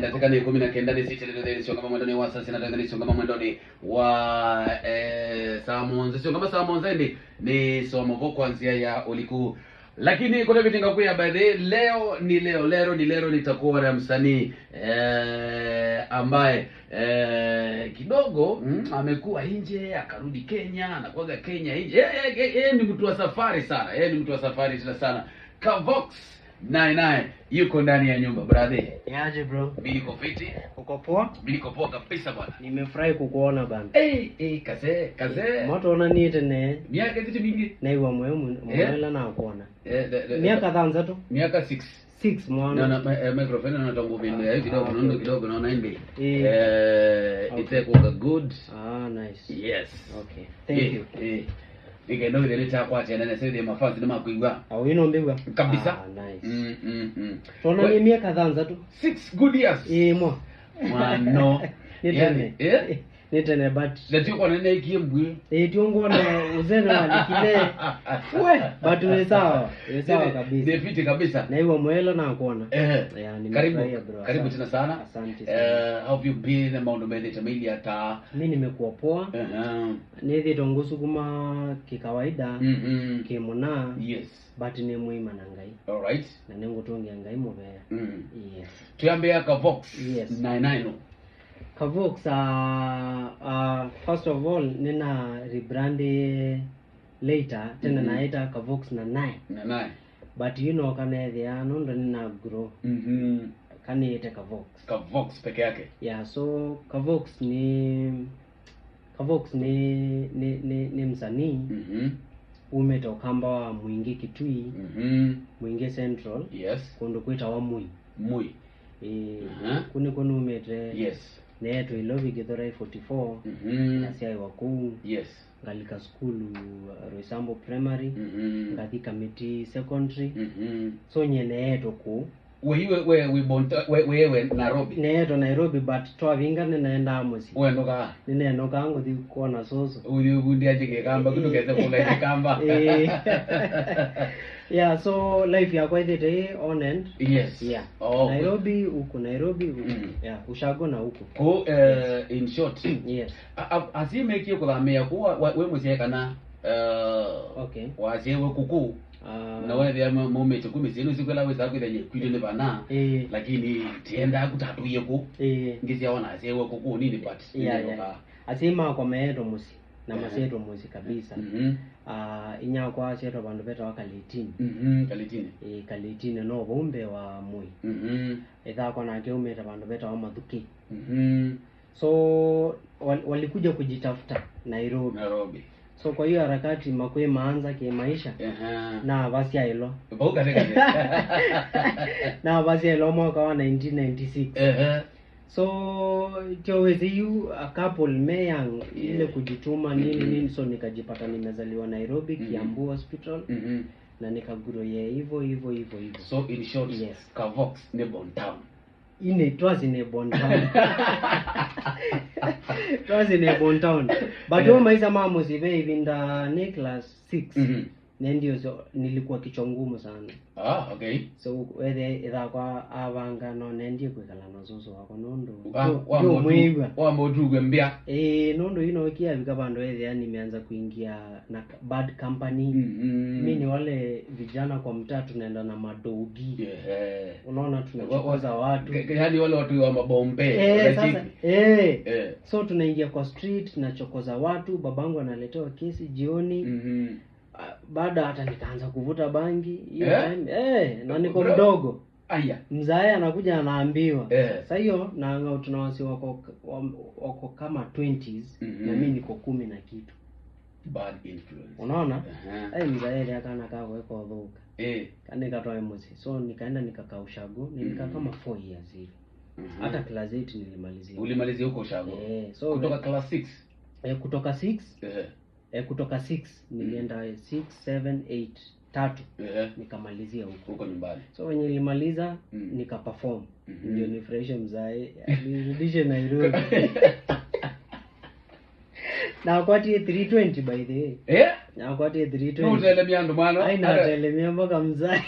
Nataka ni 19 ni sisi ndio sio kama mwendo ni wa sasa na ndio sio kama mwendo ni wa Samonze sio kama Samonze ni somo kwa kuanzia ya uliku. Lakini kuna vitu ngakuya baadaye leo nitakuwa na msanii ambaye kidogo amekuwa nje akarudi Kenya, anakuaga Kenya nje. Yeye ni mtu wa safari sana. Kavox 99 yuko ndani ya nyumba brother. Yaje bro? Mimi niko fiti. Uko poa? Mimi niko poa kabisa bwana. Nimefurahi kukuona bana. Kaze. Moto unaniita ne. Miaka zitu mingi. Na iwa mwela na kuona. Miaka dhanza tu? Miaka 6. 6 mwana. Na microphone na tangu bini kidogo naona imbe. It's good. Ah nice. Yes. Okay. Thank you. Nikaenda ile cha kwa tena na sasa mafasi na makuigwa. Au ino mbigwa? Kabisa. Nice. Tuna ni miaka dhanza tu? 6 good years. Mwana. Nitene but ndio kwa nene kiembwe tiongo na uzeno alikile but ni sawa kabisa defiti kabisa na hiyo mwelo na kuona karibu tena sana. Asante how have you been amount of media hata mimi nimekuwa poa nithi dongusu kuma kikawaida kimona yes but ni muima na ngai all right na nengo tongi ngai mubea yes tuambie Kavox 99 Kavox first of all nina rebrand later tena naita Kavox na 9 but you know kana thea nondo nina grow kaniite Kavox peke yake so Kavox ni msanii umetoka wa Mwingi Kitui Mwingi Central yes kondo kwita wa Mui kuni umete yes neto ilovi Githurai 44 nasiai wakuu yes ngalika school Roysambu Primary ngathika Miti Secondary so nyeneeto ku wewe Nairobi Nairobi but twavinga ninaenda Amosi ninaenoka nguthi kuona soso undi ajike kamba kutugeze kula kamba so life yako ithete on end yes Nairobi uko ushago na uko ko in short yes asimeki kuthamia kuwa we musiekana okay wasewe kuku na wewe ya moment kumi sino sikwela weza kwithe kwithe bana lakini tienda kutatuye ku ngisiaona asewe kuku nini but asima kwa meeto musi na maseto musi kabisa inya kwa seto bandu beta wakalitini kalitini no bombe wa Mui etha kwa na keumeta bandu beta wa Mathuki so walikuja kujitafuta Nairobi so kwa hiyo harakati makwe maanza kimaisha na basi hilo na basi hilo mwaka wa 1996 so kiwezi a couple meyang ile kujituma nini so nikajipata nimezaliwa Nairobi Kiambu Hospital na nikaguro hivyo so in short yes Kavox ne Bon Town it was in a Bon Town but maisha mamo sive vinda ni class 6 ndio so nilikuwa kichwa ngumu sana okay so whether ida kwa avanga no ndio kwekala no soso wako nondo wambo tugwe mbia nondo kia vikabando whether nimeanza kuingia na bad company mimi ni wale vijana kwa mtaa tunaenda na madogi unaona tunachokoza watu yani wale watu wa mabombe so tunaingia kwa street tunachokoza watu babangu analetewa kesi jioni baada hata nikaanza kuvuta bangi hiyo time na niko mdogo mzae anakuja anaambiwa sasa hiyo na tunawasi wako kama 20s na mimi niko 10 na kitu bad influence unaona mzae akana kaa weko dhuka kanikatoa emosi so nikaenda nikakaa ushago nilikaa kama 4 years hivi hata class 8 nilimalizia ulimalizia huko ushago so kutoka class 6 kutoka 6 nilienda 6 7 8 tatu nikamalizia huko nyumbani so wenye nilimaliza nikaperform ndio nifurahishe mzae nirudishe Nairobi na kwati 320 by the way na kwati 320 ndio ile miando mwana haina ile miambo kama mzae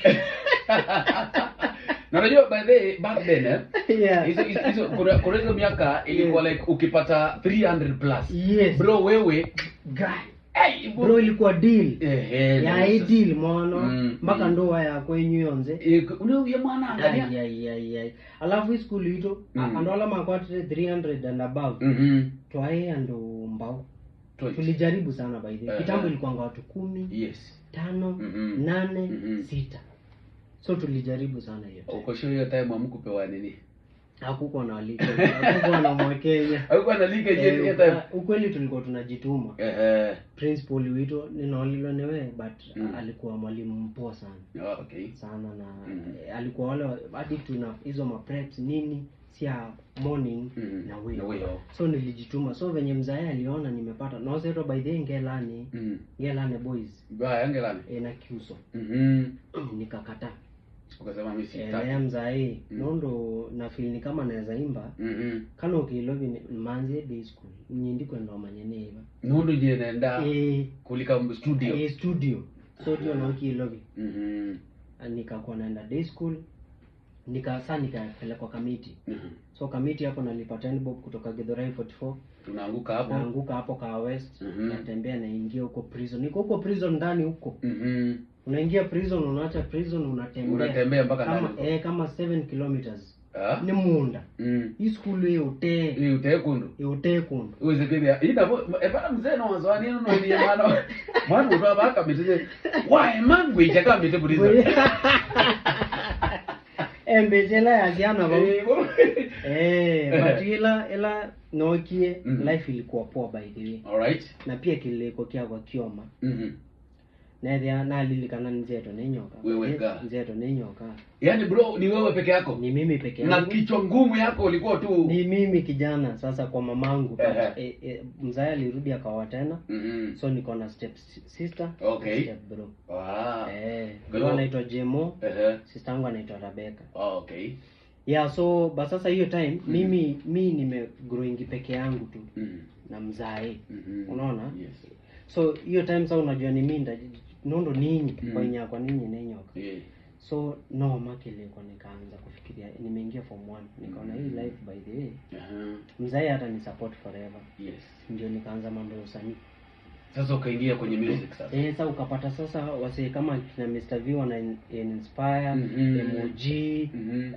Na unajua by the back then Yeah. hizo kuna hizo miaka ilikuwa like ukipata 300 plus. Yes. Bro wewe Guy. hey, Bro ilikuwa deal. Ya hii yes. deal mwana mpaka ndoa ya kwenyu yonze. Unauye mwana angalia. Yeah. Alafu hii school hito andola makwate 300 and above. Twae ando mbao. Tulijaribu sana by the way. Kitambo ilikuwa watu 10. Yes. 5, 8, 6. So tulijaribu sana hiyo. Uko sure hiyo time hamkupewa nini? Hakukuwa na leak. Hakukuwa na Mwakenya. Hakukuwa na leak hiyo time. Ukweli tulikuwa tunajituma. Principal wito ninaolilonewe but alikuwa mwalimu mpoa sana. Okay. Sana na alikuwa wale hadi tuna hizo ma preps nini sia morning na wewe. So nilijituma. So venye mzae aliona nimepata. Na waseto by the ngelane boys. Ngelane. Na kiuso. Nikakataa. Ukasema mimi sitaki. Mzae nondo na feel ni kama naweza imba. Kana ukilobi manze day school. Nyindiko ndo manyene hiva. Nondo je naenda kulika studio. Studio. Studio na ukilobi. Nikakuwa naenda day school. Nikapelekwa kamiti. So kamiti hapo nalipata 10 bob kutoka Githurai 44. Tunaanguka hapo Kawa West. Natembea naingia huko prison. Niko huko prison ndani huko. Unaingia prison, unaacha prison, unatembea mpaka ndani. Kama 7 kilometers. Ni muunda. Hii school hiyo ute kundu. Uweze pia. Ina bana mzee no wazwani no ni mano. Mano ndo baka mitije. Why man we jaka mitebuliza. Mbejela ya jana baba. But ila nokie life ilikuwa poa by the way. Alright. Na pia kileko kia kwa Kioma. Na lilikana nzeto nenyoka. Nzeto nenyoka. Yaani bro ni wewe peke yako? Ni mimi peke yangu. Na kichwa ngumu yako ulikuwa tu? Ni mimi kijana sasa kwa mamangu. Mzae alirudi akawa tena. So niko na step sister. Okay. Step bro. Bro anaitwa Jemo. Sister yangu anaitwa Rebecca. Okay. Yeah, so but sasa hiyo time mimi nime growing peke yangu tu na mzae. Unaona? Yes. So hiyo time sasa unajua ni mimi nondo nini kwa nini nenyoka. So no makile kwa nikaanza kufikiria nimeingia form 1 nikaona hii life by the way. Mzae hata ni support forever. Yes. Ndio nikaanza mambo ya usanii. Sasa ukaingia kwenye music sasa. Sasa ukapata sasa wase kama kina Mr. V wana inspire, MOG,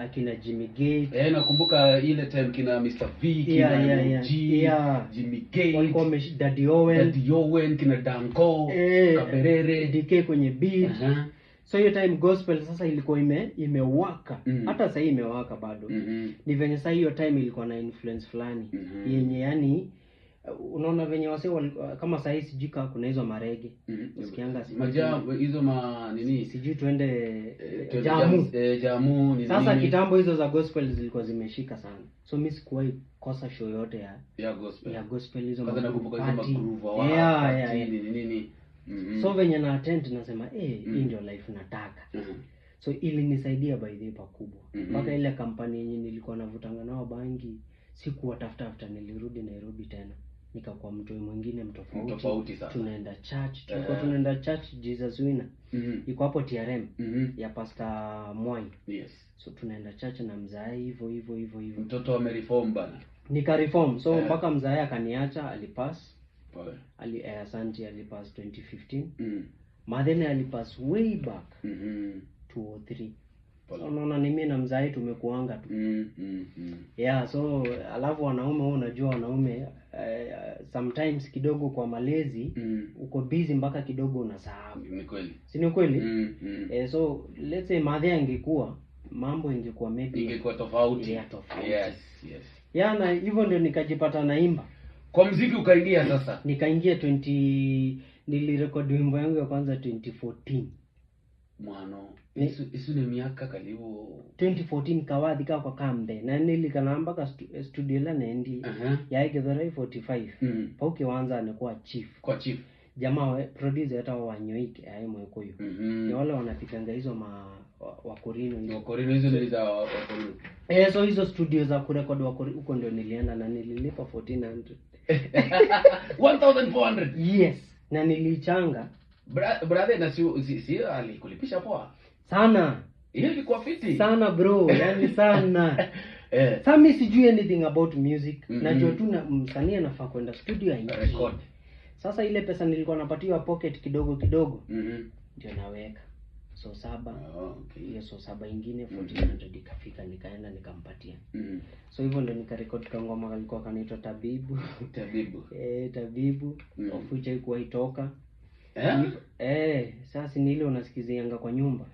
akina Jimmy Gate. Nakumbuka ile time kina Mr. V, kina MOG, Jimmy Gate, walikuwa Daddy Owen, kina Danko, Kaberere, DK kwenye beat. So hiyo time gospel sasa ilikuwa imewaka. Hata sasa imewaka bado. Ni venye sasa hiyo time ilikuwa na influence fulani. Yenye yani unaona venye wase kama sasa hizi jika kuna hizo marege. Usikianga hizo nini? Sijui tuende jamu nini. Sasa kitambo hizo za gospel zilikuwa zimeshika sana. So mimi sikuwahi kosa show yote ya gospel hizo. Kwanza nakumbuka hizo magroove nini. So venye na attend nasema hii ndio life nataka. So ili nisaidia by the pakubwa. Mpaka ile kampani yenye nilikuwa navutanga nao bangi sikuwatafuta nilirudi Nairobi tena. Nikakuwa mtu mwingine mtofauti sasa. Tunaenda church Jesus Winner. Iko hapo TRM ya Pastor Mwai. Yes. So tunaenda church na mzae hivyo. Mtoto amereform bana. Nika reform. So mpaka mzae akaniacha alipass. Asante alipass 2015. Madhene alipass way back 2003. So unaona ni mimi na mzae tumekuanga tu. Yeah, so alafu wanaume wao unajua wanaume sometimes kidogo kwa malezi uko busy mpaka kidogo unasahau. Ni kweli. Si ni kweli? So let's say madhe angekuwa mambo ingekuwa maybe ingekuwa tofauti. Yes. Yeah, na hivyo ndio nikajipata naimba. Kwa muziki ukaingia sasa? Nikaingia nilirekodi wimbo yangu ya kwanza 2014. Mwano. Isu ni miaka karibu 2014 kawadhi kwa kambe. Na nilikanamba ka studio la nendi. Ya Githurai 45. Pauke wanza anakuwa chief. Kwa chief. Jamaa producer hata wanyoike aye Mwekuyu. Ni wale wanapikanga hizo wakorino hizo. Wakorino hizo ni za wakorino. So hizo studio za kurekodi huko ndio nilienda na nililipa 1400. 1400. Yes. Na nilichanga brother na si alikulipisha poa sana. Hiyo ilikuwa fiti. Sana bro, yani sana. Sasa mimi sijui anything about music. Najua tu msanii anafaa kwenda studio record. Sasa ile pesa nilikuwa napatiwa pocket kidogo kidogo. Ndio naweka. So 7. Okay. Hiyo so 7 ingine 1400 ikafika, nikaenda nikampatia. So hivyo ndio nikarekodi kangoma kalikuwa kanaitwa Tabibu. Tabibu. Of which haikuwa itoka. Sasa ni ile unasikizianga kwa nyumba.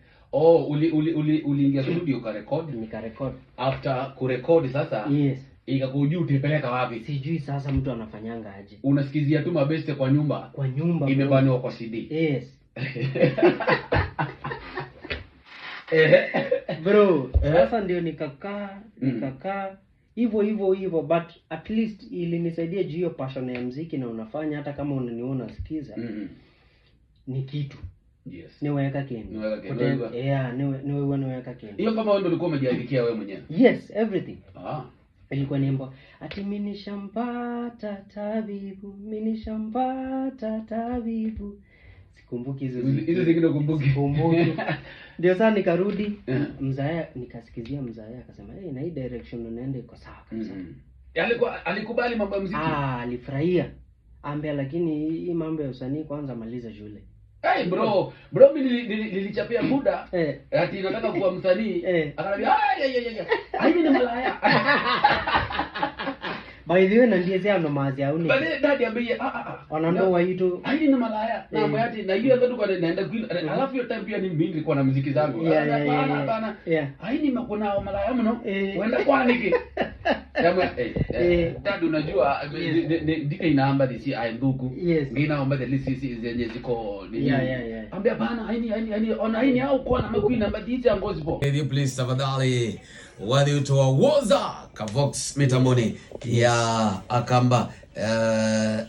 Uliingia studio ukarekodi? Nikarekodi. After kurekodi sasa? Yes. Ikakujua utapeleka wapi? Sijui sasa mtu anafanyanga aje. Unasikizia tu mabeste kwa nyumba? Kwa nyumba. Imebaniwa kwa CD. Yes. Bro, sasa ndio nikakaa hivyo but at least ilinisaidia juu hiyo passion ya muziki na unafanya hata kama unaniona sikiza. Ni kitu. Yes. Niweka keni. Niweka keni. Hiyo kama wewe ndio ulikuwa umejiandikia wewe mwenyewe? Yes, everything. Ilikuwa nyimbo ati mimi nishampata tabibu. Sikumbuki hizo zingine ukumbuki. Ndio sasa nikarudi mzaya, nikasikizia mzaya akasema na hii direction unaenda iko sawa kabisa. Alikubali mambo ya muziki? Alifurahia. Ambia lakini hii mambo ya usanii kwanza maliza shule. Bro mimi nilichapia muda ati nataka kuwa msanii. Akaniambia haini ni malaya. By the way na ndiye sasa ndo maazi ya uni. Bale dadi ambaye wanandoa hitu. Haini ni malaya. Na mwati na hiyo ndio kwa naenda alafu hiyo time pia ni mimi nilikuwa na muziki zangu. Bana. Haini makona malaya mno. Wenda kwa niki. Kama dadi unajua ndike inaamba disi ainduku. Nginaomba the list zenye ziko nini. Ambia bana haini ona haini au kwa na makuina namba disi ngozi po. Hey please tafadhali wadi utoa woza Kavox mitamboni ya Akamba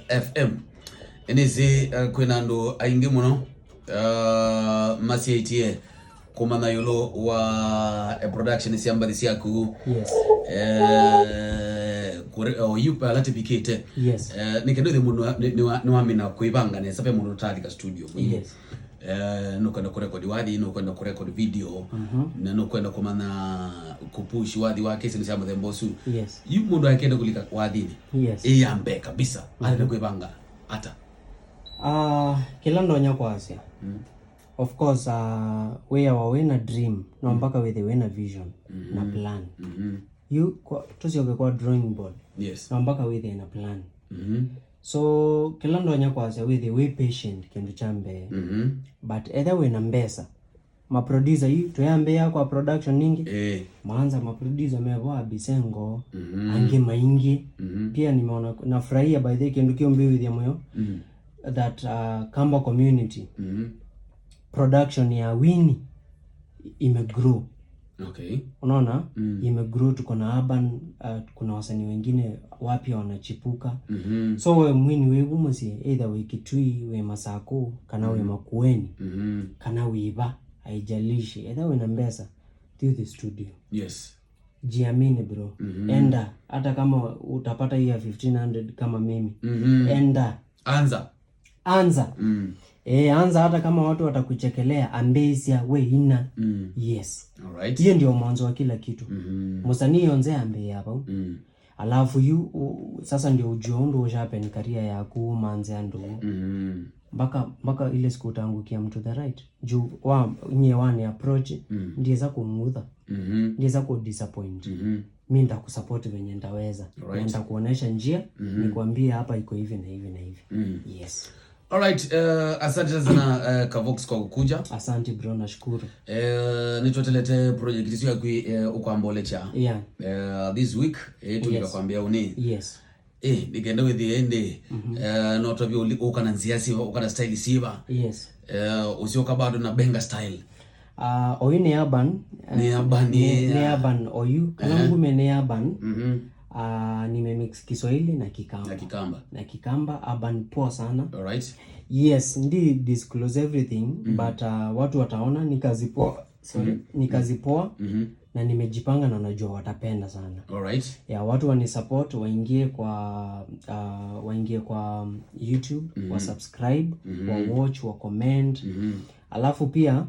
FM enizi kwenando aingi muno masietie kumana yulo wa production siamba disiaku. Yes. Yupa latipikite. Yes. Nikendo de muno ni wamina kuibanga ne sape muno talika studio. Yes. Nukwenda kurekodi wadi, nukwenda kurekodi video, na nukwenda kumana kupush wadi wake sisi nisema thembosu. Yes. Yu mundu akenda kulika wadi ni. Yes. Iyambe kabisa. Ale kuibanga hata. Kila ndonya kwa Asia. Of course we are na dream na mpaka we the vision na plan. You tusioke kwa drawing board. Yes. Na mpaka we the na plan. So kila ndonya kwa Asia we the way patient kindu chambe. But either we na mbesa ma producer yu tuyambe ya kwa production ningi maanza ma producer mewa bisengo ange maingi pia nimeona nafurahia by the kindu kio mbiwi ya moyo that Kamba community production ya Winnie imegrow. Okay. Unaona imegrow, tuko na urban kuna wasanii wengine wapya wanachipuka. So we mwini we umusi either we Kitui we Masako kana we Makueni kana we Iba haijalishi either we na Mbesa to the studio. Yes. Jiamini bro. Enda hata kama utapata hii ya 1500 kama mimi. Enda anza anza hata kama watu watakuchekelea ambezia we ina. Yes. Alright. Hiyo ndio mwanzo wa kila kitu. Msanii yonze ambe hapa. Alafu sasa ndio ujiondo ushapen career yako manze ndo. Mpaka ile siku utangukia mtu the right. Juu nyewane approach ndiye za kumudha. Ndiye za ku disappoint. Mimi nitakusupport venye nitaweza. Nitakuonesha njia, nikwambie hapa iko hivi na hivi na hivi. Yes. Alright, asante sana Kavox kwa kukuja. Asante bro, nashukuru. Nitotelete project hiyo ya uko Ambolecha. This week tulikakwambia uni. Yes. Nikaenda with the end not of you ukana nziasi ukana style siba. Yes. Usioka bado na benga style. Oyu ni urban. Ni urban oyu. Kana ngume ni urban. Nimemix Kiswahili na Kikamba. Na Kikamba urban poa sana. Alright. Yes, ndi disclose everything but watu wataona ni kazi poa. Ni kazi poa na nimejipanga na najua watapenda sana. Alright. Watu wani support waingie kwa YouTube, wa subscribe, wa watch, wa comment. Alafu pia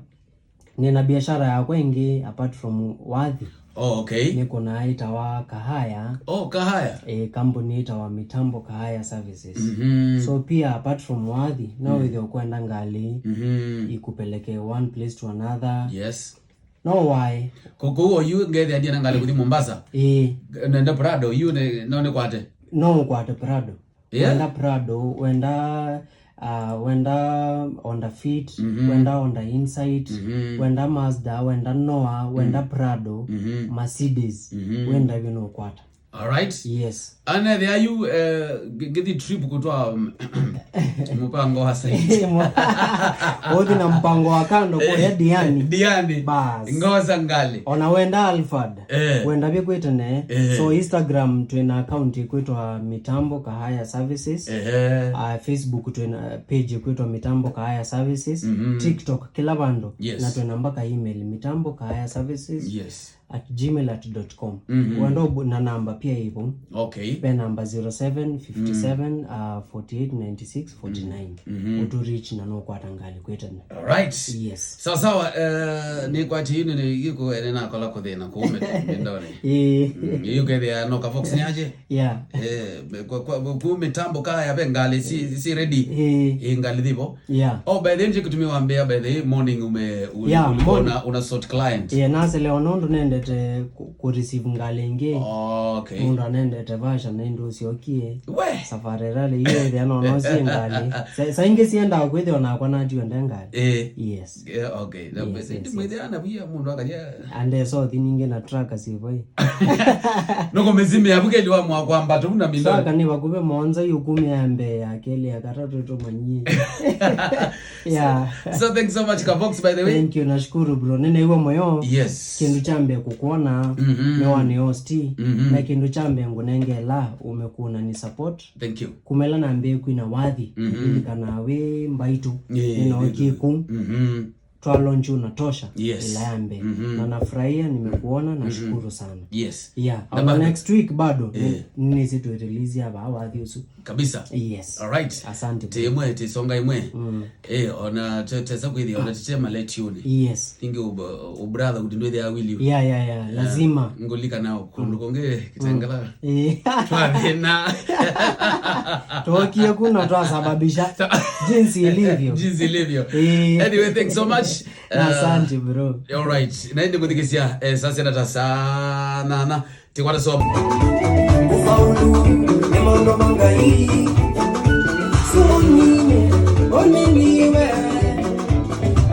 nina biashara yakwa ingi apart from Wathi. Oh, okay. Niko na itawa Kahaya. Oh, Kahaya. Company itawa Mitambo Kahaya Services. So pia apart from Wathi, now with kwenda ngali ikupeleke one place to another. Yes. No why. Koko you ngede adia ngali kuthi Mombasa. Nenda Prado you ne kwate. No kwate Prado. Yeah? Wenda Prado, wenda Honda Fit, wenda Honda Insight, wenda Mazda, wenda Noah, wenda Prado, Mercedes, wenda kwata. All right. Yes. And there you get the trip kutwa mpango hasa. Odi na mpango wa kando kwa Diani. Bas. Ngoza ngali. Ona wenda Alfred. Wenda bikwetene. So Instagram twina account kwetwa Mitambo Kahaya Services. Facebook twina page kwetwa Mitambo Kahaya Services. TikTok kila bando. Na twina mpaka email Mitambo Kahaya Services. Yes. @gmail.com. Wendo na namba pia hivyo. Okay. Pe namba 0757 4896 49. Utu reach na no kwata ngali kwetana. All right. Yes. Sawa ni kwati hino ni yiko ene kola ko thina ko ndone. You get there no ka fox ni aje? Yeah. Kwa Mitambo Kahaya be ngali si ready. Ngali dipo. Yeah. Oh, by the end kutumia wambia by the morning una sort client. Yeah, nase leo nondo nendete ku receive ngalenge. Okay. Nondo nendete vasha nendo siokie. We. Safari rale hiyo ile no si ngali. Sa inge sienda kwethe ona kwa na jiwe ngali. Yes. Yeah, okay. Na pesa mwede ana pia mundu akaja. And so thininge na track asivoi. Noko mezime yabuke liwa mwa kwamba tuna milioni. Saka ni bakube monza yukumi ambe akeli akatatu to manyie. Yeah. So thanks so much Kavox by the way. Thank you, nashukuru bro. Nene iwe moyo. Yes. Kindu chambe kukuona mewa ni hosti na kindu chambe ngunengela umekuna ni support. Thank you. Kumela na mbe kuina Wathi ili kanawe mbaitu inaokiku twalonju natosha ila yambe na nafurahia nimekuona na shukuru sana. Yes. Yeah. Next week bado nisi tu release hapa Wathi usu kabisa. Yes. All right. Asante. Temwe tisonga imwe. Ona tesa kwidi ona titema let you ni. Yes. Tingi brother kutindwe ya wili. Yeah. Lazima. Ngolika nao kundukonge kitengala. Twabena. Tokia kuna twasababisha jinsi ilivyo. Anyway, thanks so much. Asante bro. All right. Naende kutikisia sasa nata sana tikwata so ufaulu nemondo mangai sunini oniniwe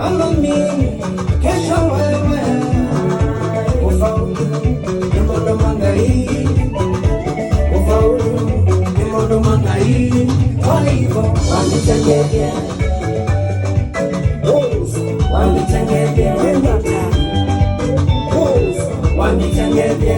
amamini kesho wewe ufaulu nemondo mangai kwa hivyo wanitengege wanitengege wanitengege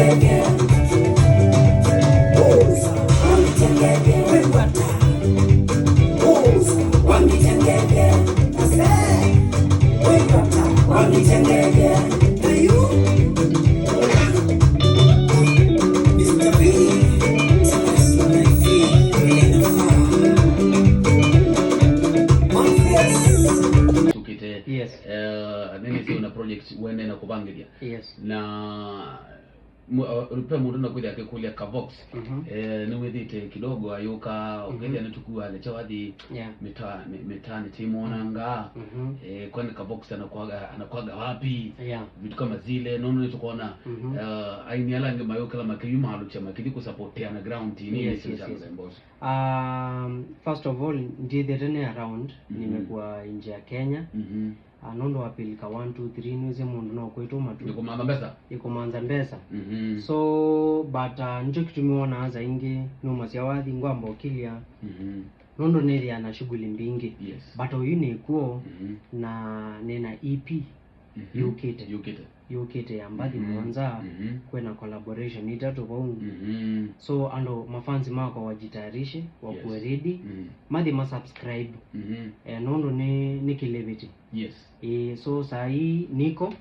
wanichengege wanichengege wepata wanichengege wepata wanichengege ayu Mr. B tukite Yes. nini sio na project uende na kubangilia Yes. na rupe mundu na kuthia kikulia Kavox ni withite kidogo ayuka ugedia ni tukua alecha wathi Yeah. mitani timonanga kwani Kavox anakwaga wapi Yeah. vitu kama zile nono ni tukaona aini ala nge mayo kala makiyuma alucha makidi kusapotia na ground ni Yes, ni yes, chanzo yes. mbozo. First of all, ndithetene around nimekuwa nje ya Kenya. Nondo wapilika 1 2 3 niweze mundu no kwetu matu Niko mama ikumanza mbesa. So but njo kitumiona aza ingi numa sia wathi ngwambo kilia nondo neri ana shughuli mbingi. Yes. But oyu ni kuo na nena EP yukite ambathi mwanza kwena collaboration itatu kwa ungu. So ando mafansi mako wajitayarishe wakuwe ready mathi masubscribe nondo ni kileviti. Yes. So sahi niko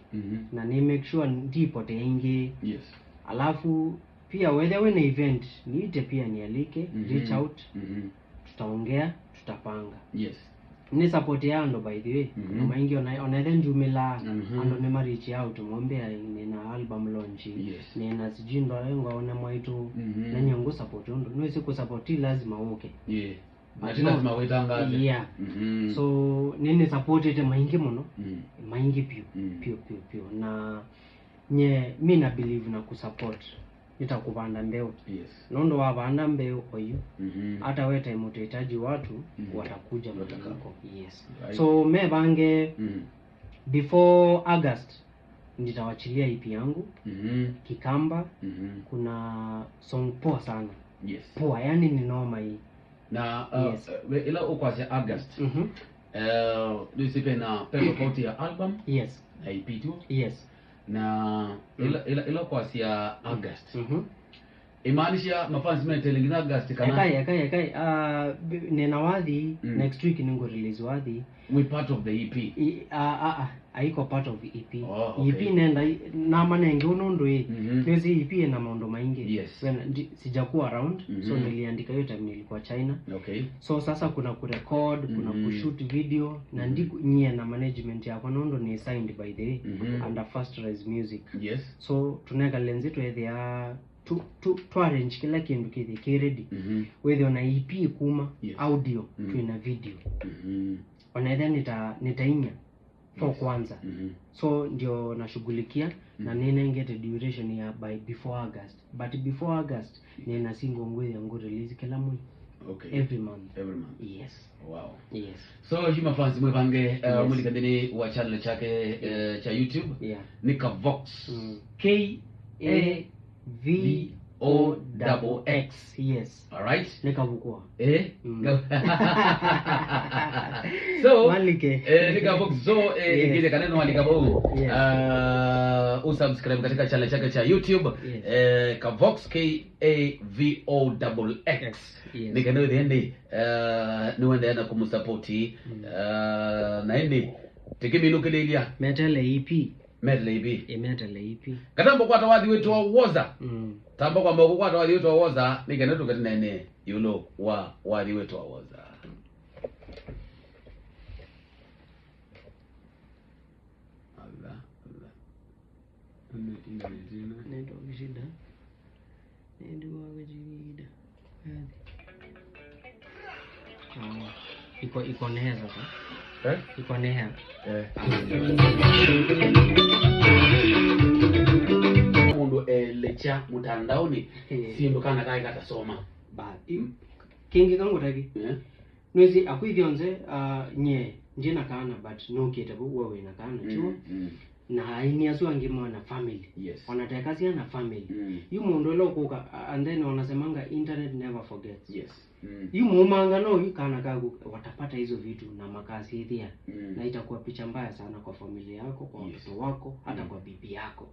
na ni make sure ndipote ingi. Yes. Alafu pia whether when event niite pia nialike reach out tutaongea tutapanga. Yes. Ni support yando by the way na maingi ona then jumela ando ne reach out ngombe nina album launch. Yes. Nina sijindo lengo ona mwaitu na nyongo support ndo nwezi ku support lazima uke. Yeah. But lazima wetangaze. Yeah. So nini support ite maingi muno maingi pio na nye mi na believe na kusupport nitakupanda mbeo. Yes. Nondo wabanda mbeo oyu hata we time utahitaji watu watakuja mtakako. Yes. Right. So me bange before August nitawachilia EP yangu Kikamba. Kuna song poa sana. Yes. Poa yani ni noma hii. Na yes. Ila ukwasya August nisipe na pepo koti ya album. Yes. Na EP tu. Yes. Na ila ukwasya August imaanisha mafansi metelingina August kana Ekai nena wathi next week ningo release wathi we part of the EP. Aiko part of the EP. Okay. EP nenda na manenge unondo hizi EP na maondo maingi. Yes. Sijakuwa around so niliandika hiyo time nilikuwa China. Okay. So sasa kuna kurecord kuna kushoot video na ndiko nyie na management yako nondo ni signed by the way under First Rise Music. Yes. So tuneka lenzi tu ya to arrange kila kindu kithi ready whether on EP kuma audio tuina video onaitha nitainya for kwanza so ndio nashughulikia na nina ngete duration ya by before August but before August nina single ngwe yangu release kila mwezi. Okay. Every month. Yes. Wow. Yes. So hima fans mwepange mulikadini wa channel chake cha YouTube. Yeah. Ni Kavox. KAVOXX. Yes. All right. Nikavukua. So Malike. Nikavox. So kile kaneno malikabo. Usubscribe katika channel chake cha YouTube. Kavox KAVOXX. Nikanao ndiende niwende na kumsupporti na hindi tikiminuke lilia Metele EP. Metele EP. Katambo kwa tawadhi wetu wa uoza. Tambo kwa mbogo kwa tawadhi wetu wa uoza nikanao tukatinene yulo wa wadi wetu wa uoza. Nendo vijida. Iko neha sasa. Iko neha. Mundu lecha mutandaoni sindo kana kai katasoma. Ba kingi kangu taki. Nwezi akuithionze nye njina kana but no kitabu wewe na kana chuo. Na ini asu angima na family. Yes. Wanatakasia na family. Yu mundu lo kuka and then wanasemanga internet never forgets. Yes. hii muumangano hii kana kagu watapata hizo vitu na makazi hithia na itakuwa picha mbaya sana kwa familia yako, kwa watoto wako, hata kwa bibi yako.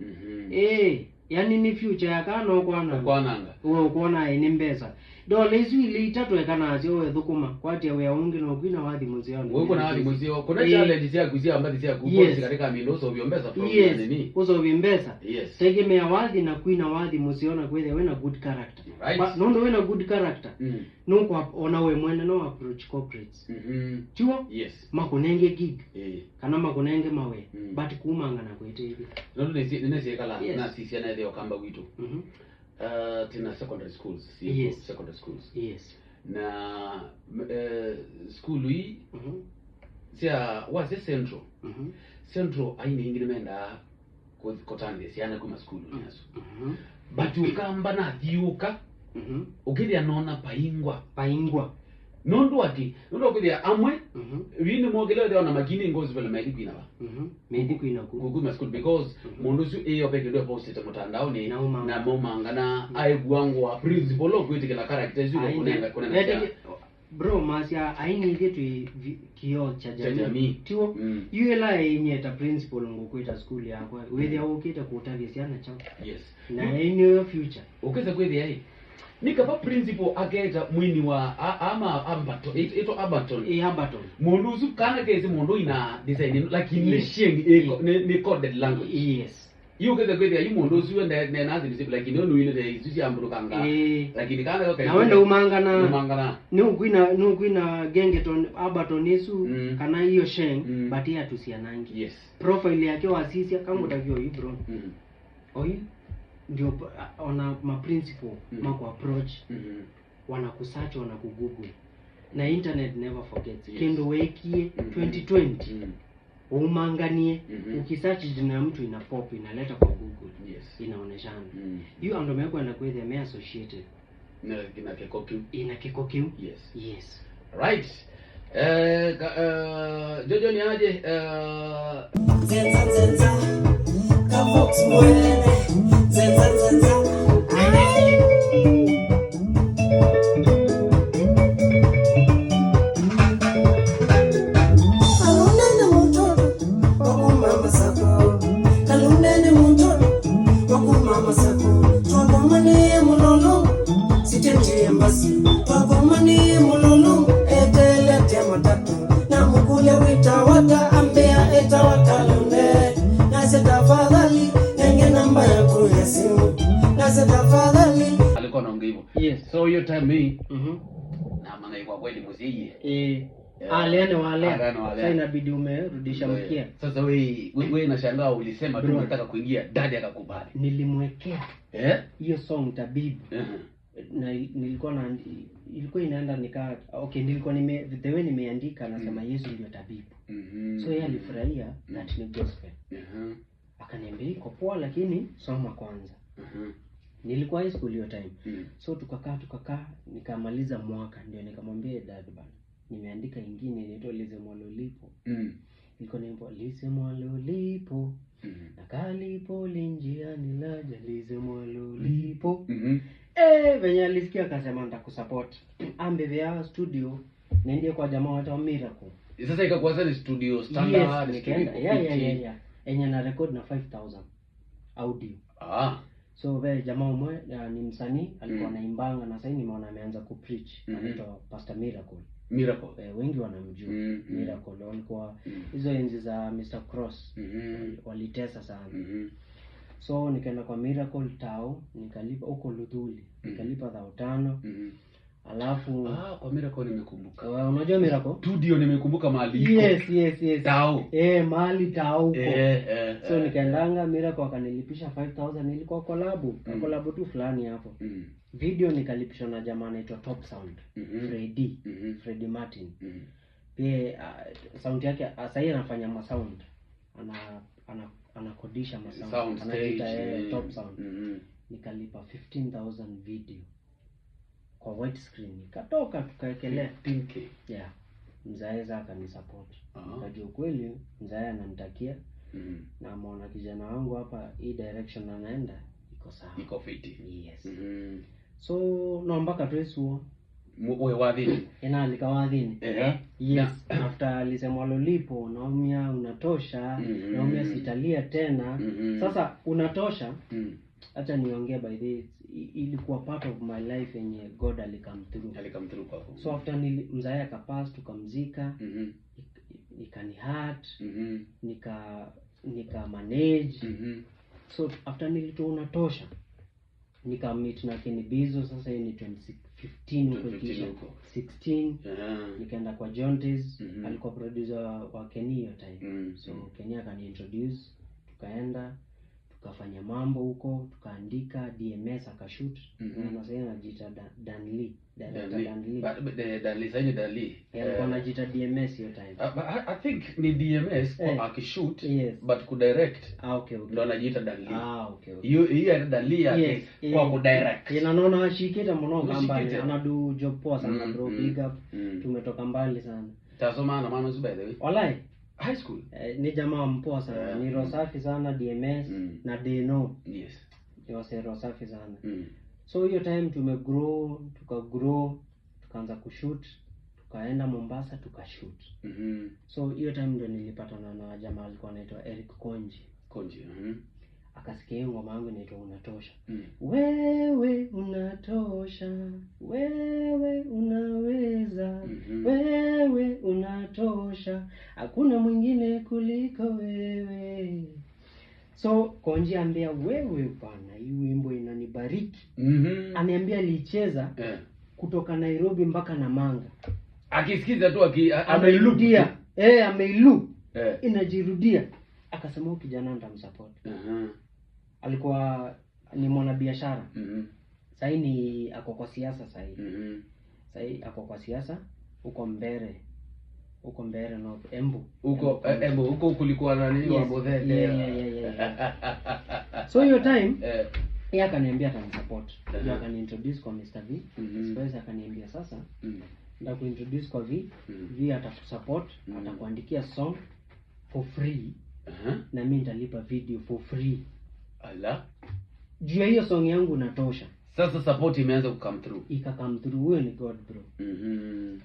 Yani ni future yakano kwananga uwe kuona ni mbesa dole isu ile itatu ekana azio we thukuma kwati we ungi no kwina wathi muzio wewe kuna wathi muzio kuna challenge ya kuzia ambazi sia kubosi katika miloso vyombesa from nini uzo vimbesa tegemea wathi na kwina wathi muzio na kwethe we na good character but no we na good character no kwa ona we mwene no approach corporates chuo makunenge gig kana makunenge mawe but kumanga na kwete hivi no nese kala na sisi na leo kamba witu tena secondary schools secondary schools na school hii sia was central central aini ingine menda kotande siana kuma school naso but ukamba na thiuka ukithia nona paingwa nondo ati nondo kuthia amwe wini mogele de ona makini ngozi vile maidi kwina ba maidi kwina ku school because mundu su eyo peke ndo post mtandao ni na momanga na aibu wa principal lo kwitikela character zile kuna bro masia aini ngetu kio cha jamii tio yuela yenye ta principal ngokwita school yako wewe ukita kutavia siana chao na in future ukeza kwethia hii nikapa principal ageta mwini wa ama ambato ito abaton mundu usu kana kesi mundu ina design lakini shengi ni coded language hiyo keza kwethia hii mundu usu ende nazi bisi lakini no ile isusi ambudo kanga lakini kana yoka na wende umangana ni ukwina gengeton abaton yesu kana hiyo sheng but ya tusianangi profile yake wasisi kama utakio hii bro oyi ndio ona ma principal mako approach wanakusearch wanakugoogle na internet never forgets kendo wekie 2020 umanganie ukisearch jina mtu ina pop inaleta kwa Google inaoneshana hiyo ndo meko na kweli ame associated na ina kikokiu yes right Jojo ni aje zenza Kavox mwene zenza alikuwa naongea hivyo so hiyo time hii na maana kwa kweli muziki alene wale sasa inabidi umerudisha mkia sasa wewe nashangaa ulisema tu unataka kuingia dadi akakubali nilimwekea hiyo song tabibu na ilikuwa inaenda nika nilikuwa the way nimeandika nasema Yesu ndio tabibu so yeye alifurahia that ni gospel akaniambia iko poa lakini soma kwanza nilikuwa high school hiyo time so tukakaa nikamaliza mwaka ndio nikamwambia dad bana nimeandika ingine inaitwa Lize Mwalolipo nilikuwa naimba Lize Mwalolipo na kalipo linjia nilaja Lize Mwalolipo venye alisikia akasema nitakusupport ambe vya studio niende kwa jamaa wa Miracle sasa ikakuwa sasa studio standard nikaenda enye na record na 5000 audio so vile jamaa mmoja ni msanii alikuwa anaimbanga na sasa nimeona ameanza kupreach anaitwa Pastor Miracle wengi wanamjua Miracle walikuwa hizo enzi za Mr Cross walitesa sana so nikaenda kwa Miracle Tao nikalipa huko Ludhuli nikalipa 5,000 alafu kwa Miracle nimekumbuka unajua Miracle studio nimekumbuka mahali iko yes Tao mahali Tao huko so nikaendanga Miracle akanilipisha 5,000 ilikuwa collab tu fulani hapo video nikalipishwa na jamaa anaitwa Top Sound Freddy Martin pia sound yake sasa anafanya ma sound anakodisha ma sound anaita Top Sound nikalipa 15,000 video kwa white screen nikatoka tukaekelea 15k mzaeza akanisupport nikajua kweli mzae ananitakia na ameona kijana wangu hapa hii direction anaenda iko sawa iko fiti so naomba katwesuo Wewe wadhini. Ina alikawadhini. Yes, after alisema Lolipo, naumia unatosha, naumia sitalia tena. Sasa unatosha. Acha niongee by this, ilikuwa part of my life yenye God alikam through kwako. So after mzae akapass tukamzika, ikani hurt, nika manage. So after nilitoa unatosha, nika meet na Kenny Bizo. Sasa ni 2015 huko 16. Nikaenda kwa Jontes, alikuwa producer wa Kenny hiyo time. So Kenny akani introduce, tukaenda tukafanya mambo huko, tukaandika DMS akashoot. Na sasa anajiita Danley, director Danley. Danley sasa ni Danley. Alikuwa anajiita DMS hiyo time. I think ni DMS akishoot, yes. But ku direct. Okay. Ndo anajiita Danley. Okay. Hiyo ya Danley yake kwa ku direct. Naona ashikita mmono kamba anadu job poa sana bro, big up. Tumetoka mbali sana. Tasoma na maana by the way. Wallahi High school. Ni jamaa mpoa sana. Ni rosafi sana DMS na Deno. Yes. Ni wase rosafi sana. So hiyo time tukagrow, tukaanza kushoot, tukaenda Mombasa tukashoot. So hiyo time ndo nilipatana na jamaa alikuwa anaitwa Eric Konji. Akasikia ngoma yangu inaitwa Unatosha. Wewe unatosha, wewe unaweza, wewe unatosha, hakuna mwingine kuliko wewe. So Konji ambia wewe bana, hii wimbo inanibariki. Aniambia alicheza kutoka Nairobi mpaka Namanga. Akisikiza tu ameirudia. Ameilu. Inajirudia. Akasema huyu kijana nitamsupport. Alikuwa ni mwanabiashara. Sasa ni ako kwa siasa sasa. Sasa ako kwa siasa huko Mbere. Huko Mbere na Embu. Huko kulikuwa na nini wa Bodhete. So hiyo time yeye akaniambia atanisupport. Yeye akaniintroduce kwa Mr. V. Space akaniambia sasa ndio kuintroduce kwa V. V atakusupport, atakuandikia song for free. Na mimi nitalipa video for free. Ala. Juu ya hiyo song yangu Unatosha. Sasa support imeanza come through. Come through. Huyo ni God bro.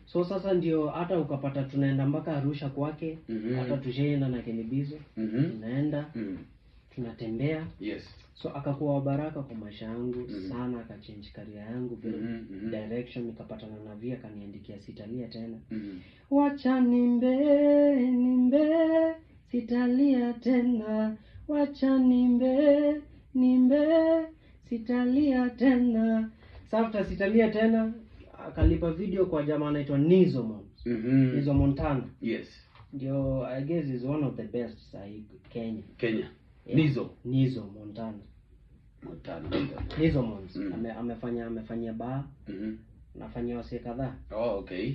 So sasa ndio hata ukapata tunaenda mpaka Arusha kwake, hata tushaenda na Kenny Bizo. Tunaenda, tunatembea. Yes. So akakuwa baraka kwa maisha yangu sana, akachange career yangu direction. Nikapatana na Via kaniandikia sitalia tena. Wacha nimbe sitalia tena, wacha nimbe sitalia tena. Sasa sitalia tena akalipa video kwa jamaa anaitwa Nizo Nizo Montana. Yes. Ndio I guess is one of the best Kenya. Yeah. Nizo Montana. Nizo Mons. Amefanya bar. Nafanya wase kadhaa. Okay.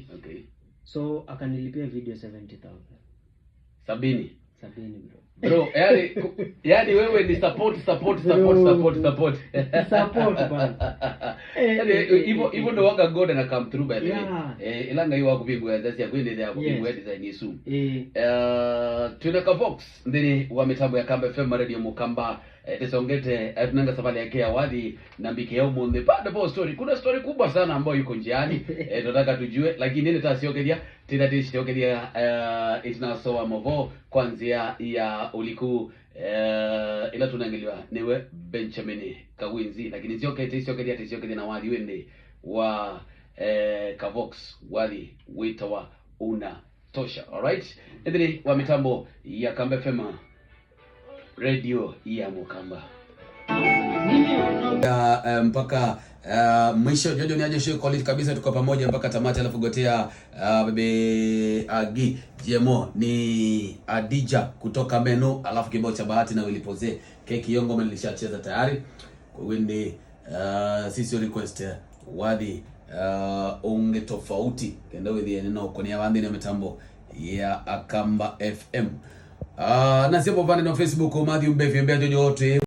So akanilipia video 70,000. 70 bro. Yani wewe ni support. Support bana. Hivyo ndo wanga God na come through by the way. Ilanga hiyo wakupigwa zaidi ya kwenda ya kupigwa design Yesu. Tunaka Vox ndini wa mitambo ya Kamba FM Radio Mukamba. Tesongete tunanga safari yake ya Wadhi na mbike yao monde bado bo story. Kuna story kubwa sana ambayo iko njiani. Tunataka tujue lakini nini tasiokedia tinatishokedia isnasoa movo kwanzia ya uliku ila tunangeliwa niwe Benjamin Kawinzi lakini tisiokedia na Wadhi wende wa Kavox Wadhi witawa Unatosha. Alright, ndini wa mitambo ya Kamba FM Radio ya Mukamba. Mpaka mwisho Jojo ni aje show quality kabisa, tuko pamoja mpaka tamati. Alafu gotea bebe Agi Jemo ni Adija kutoka Menu, alafu kibao cha Bahati na Wilipoze keki yongo nilishacheza tayari kwa wende sisi request Wadhi unge tofauti kenda wewe neno kwa niaba ya mitambo ya Akamba FM. Na sipo pande na Facebook Matthew Mbefembea Jojo wote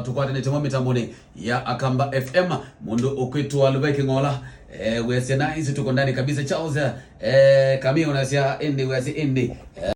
tukwate netemo mitamboni ya Akamba FM mundu okwetu alubeke ngola wese nice tuko ndani kabisa Charles kamio unasia ende wese ende